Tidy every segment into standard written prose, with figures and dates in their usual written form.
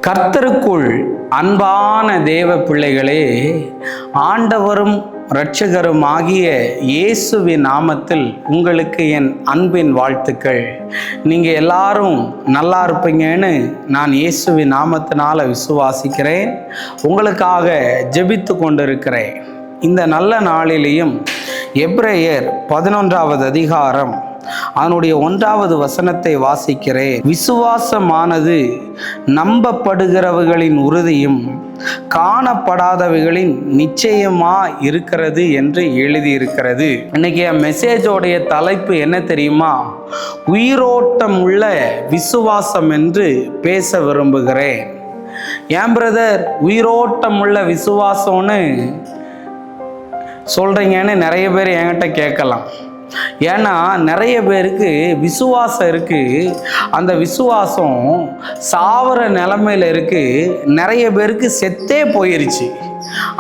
கர்த்தருக்குள் அன்பான தேவ பிள்ளைகளே, ஆண்டவரும் இரட்சகரும் ஆகிய இயேசுவின் நாமத்தில் உங்களுக்கு என் அன்பின் வாழ்த்துக்கள். நீங்கள் எல்லாரும் நல்லா இருப்பீங்கன்னு நான் இயேசுவின் நாமத்தினால விசுவாசிக்கிறேன். உங்களுக்காக ஜெபித்து கொண்டிருக்கிறேன். இந்த நல்ல நாளிலேயும் எபிரேயர் 11வது அதிகாரம் அதனுடைய 1வது வசனத்தை வாசிக்கிறேன். விசுவாசமானது நம்பப்படுகிறவர்களின் உறுதியும் காணப்படாதவைகளின் நிச்சயமா இருக்கிறது என்று எழுதியிருக்கிறது. இன்னைக்கு என் மெசேஜோடைய தலைப்பு என்ன தெரியுமா? உயிரோட்டம் உள்ள விசுவாசம் என்று பேச விரும்புகிறேன். ஏன் பிரதர் உயிரோட்டம் உள்ள விசுவாசம்னு சொல்றீங்கன்னு நிறைய பேர் என்கிட்ட கேட்கலாம். ஏன்னா நிறைய பேருக்கு விசுவாசம் இருக்குது, அந்த விசுவாசம் சாவர நிலைமையில் இருக்குது. நிறைய பேருக்கு செத்தே போயிருச்சு.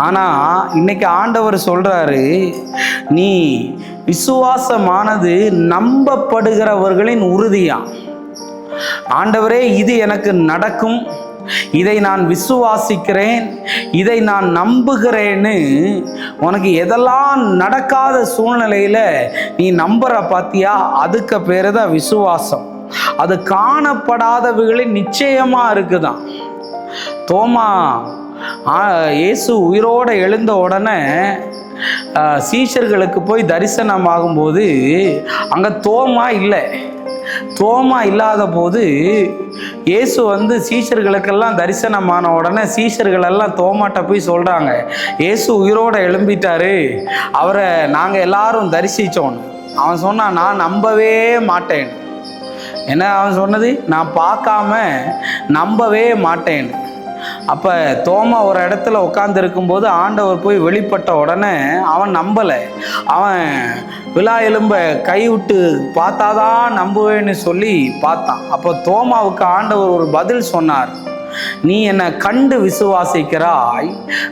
ஆனால் இன்னைக்கு ஆண்டவர் சொல்கிறாரு, நீ விசுவாசமானது நம்பப்படுகிறவர்களின் உறுதியா. ஆண்டவரே, இது எனக்கு நடக்கும், இதை நான் விசுவாசிக்கிறேன், இதை நான் நம்புகிறேன்னு உனக்கு எதெல்லாம் நடக்காத சூழ்நிலையில் நீ நம்புற பார்த்தியா, அதுக்கு பேரு தான் விசுவாசம். அது காணப்படாதவைகளின் நிச்சயமா இருக்குதான். தோமா இயேசு உயிரோடு எழுந்த உடனே சீஷர்களுக்கு போய் தரிசனமாகும்போது அங்கே தோமா இல்லை. தோமா இல்லாத போது இயேசு சீஷர்களுக்கெல்லாம் தரிசனமான உடனே சீஷர்களெல்லாம் தோமாட்ட போய் சொல்கிறாங்க, இயேசு உயிரோடு எழும்பிட்டாரு, அவரை நாங்கள் எல்லாரும் தரிசித்தோன்னு. அவன் சொன்னான், நான் நம்பவே மாட்டேன். என்ன அவன் சொன்னது? நான் பார்க்காம நம்பவே மாட்டேன். அப்போ தோமா ஒரு இடத்துல உட்கார்ந்து இருக்கும்போது ஆண்டவர் போய் வெளிப்பட்ட உடனே அவன் நம்பலை. அவன் விழா எலும்ப கைவிட்டு பார்த்தாதான் நம்புவேன்னு சொல்லி பார்த்தான். அப்போ தோமாவுக்கு ஆண்டவர் ஒரு பதில் சொன்னார், நீ என்னை கண்டு விசுவாசிக்கிறாய்,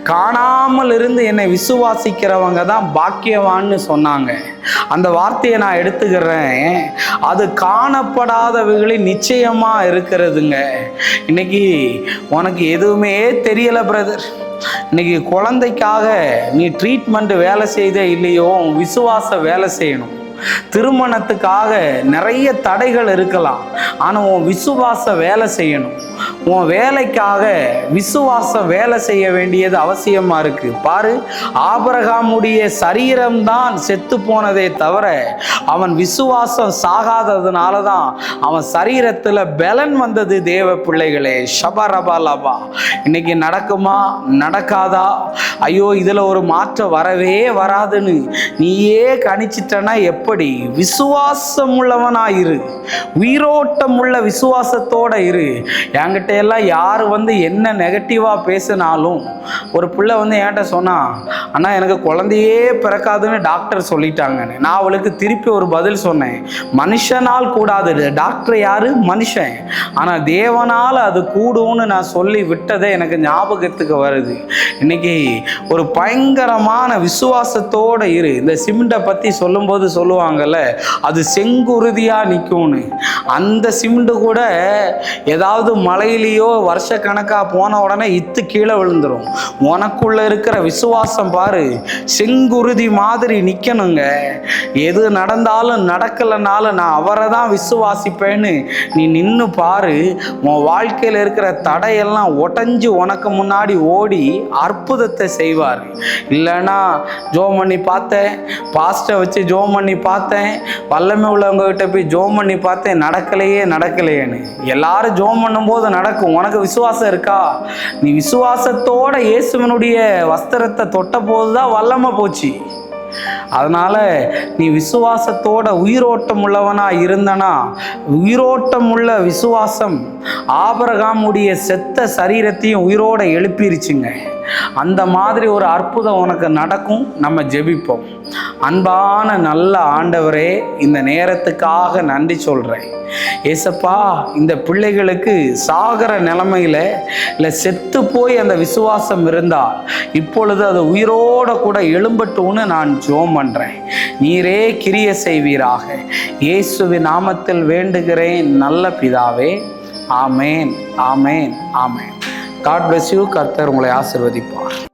காணாமல் இருந்து என்னை விசுவாசிக்கிறவங்க தான் பாக்கியவான்னு சொன்னாங்க. அந்த வார்த்தையை நான் எடுத்துக்கிறேன். அது காணப்படாதவைகளின் நிச்சயமா இருக்கிறதுங்க. இன்னைக்கு உனக்கு எதுவுமே தெரியல பிரதர், இன்னைக்கு குழந்தைக்காக நீ ட்ரீட்மெண்ட் வேலை செய்தே இல்லையோ, விசுவாச வேலை செய்யணும். திருமணத்துக்காக நிறைய தடைகள் இருக்கலாம், ஆனால் உன் விசுவாச வேலை செய்யணும். உன் வேலைக்காக விசுவாசம் வேலை செய்ய வேண்டியது அவசியமா இருக்கு. பாரு, ஆபிரகாமுடைய சரீரம்தான் செத்து போனதே தவிர அவன் விசுவாசம் சாகாததுனால தான் அவன் சரீரத்தில் பலன் வந்தது. தேவ பிள்ளைகளே, ஷபரபாலபா, இன்னைக்கு நடக்குமா நடக்காதா, ஐயோ இதில் ஒரு மாற்றம் வரவே வராதுன்னு நீயே கணிச்சிட்டனா எப்படி? விசுவாசம் உள்ளவனாயிரு, உயிரோட்டம் உள்ள விசுவாசத்தோட இரு. என்கிட்ட எல்லாம் யார் என்ன நெகட்டிவாக பேசினாலும், ஒரு பிள்ளை என்கிட்ட சொன்னா, அண்ணா எனக்கு குழந்தையே பிறக்காதுன்னு டாக்டர் சொல்லிட்டாங்கன்னு. நான் அவளுக்கு திருப்பி ஒரு பதில் சொன்னேன், மனுஷனால் கூடாது, டாக்டர் யாரு? மனுஷன். ஆனால் தேவனால் அது கூடும்னு நான் சொல்லி விட்டதே எனக்கு ஞாபகத்துக்கு வருது. இன்னைக்கு ஒரு பயங்கரமான விசுவாசத்தோட இரு. இந்த சிமெண்டை பற்றி சொல்லும்போது சொல்லுவாங்கல்ல, அது செங்குருதியாக நிற்கும்னு. அந்த சிமெண்ட் கூட ஏதாவது மலையிலேயோ வருஷ கணக்காக போன உடனே இத்து கீழே விழுந்துடும். உனக்குள்ள இருக்கிற விசுவாசம் பாரு, செங்குருதி மாதிரி நிற்கணுங்க. எது நடந்தாலும் நடக்கலைனாலும் நான் அவரை தான் விசுவாசிப்பேன்னு நீ நின்று பாரு. உன் வாழ்க்கையில் இருக்கிற தடையெல்லாம் உடஞ்சி உனக்கு முன்னாடி ஓடி அற்புதத்தை செய்வார். இல்லைன்னா ஜோம் பண்ணி பார்த்தேன், பாஸ்டரை வச்சு ஜோம் பண்ணி பார்த்தேன், வல்லமை உள்ளவங்ககிட்ட போய் ஜோம் பண்ணி பார்த்தேன், நடக்கலையேன்னு. எல்லாரும் ஜோம் பண்ணும்போது நடக்கும். உனக்கு விசுவாசம் இருக்கா? நீ விசுவாசத்தோட இயேசுவனுடைய வஸ்திரத்தை தொட்ட போதுதான் வல்லமை போச்சு. அதனால நீ விசுவாசத்தோட உயிரோட்டம் உள்ளவனா இருந்தனா, உயிரோட்டம் உள்ள விசுவாசம் ஆபிரகாமுடைய செத்த சரீரத்தையும் உயிரோட எழுப்பிருச்சுங்க. அந்த மாதிரி ஒரு அற்புதம் உனக்கு நடக்கும். நம்ம ஜெபிப்போம். அன்பான நல்ல ஆண்டவரே, இந்த நேரத்துக்காக நன்றி சொல்கிறேன். ஏசப்பா, இந்த பிள்ளைகளுக்கு சாகர நிலைமையில் இல்லை செத்து போய் அந்த விசுவாசம் இருந்தால் இப்பொழுது அது உயிரோட கூட எழும்பட்டும்னு நான் ஜெபம் பண்ணுறேன். நீரே கிரிய செய்வீராக. இயேசுவின் நாமத்தில் வேண்டுகிறேன் நல்ல பிதாவே, ஆமேன், ஆமேன், ஆமேன். God bless you. கர்த்தர் உங்களை ஆசீர்வதிப்பார்.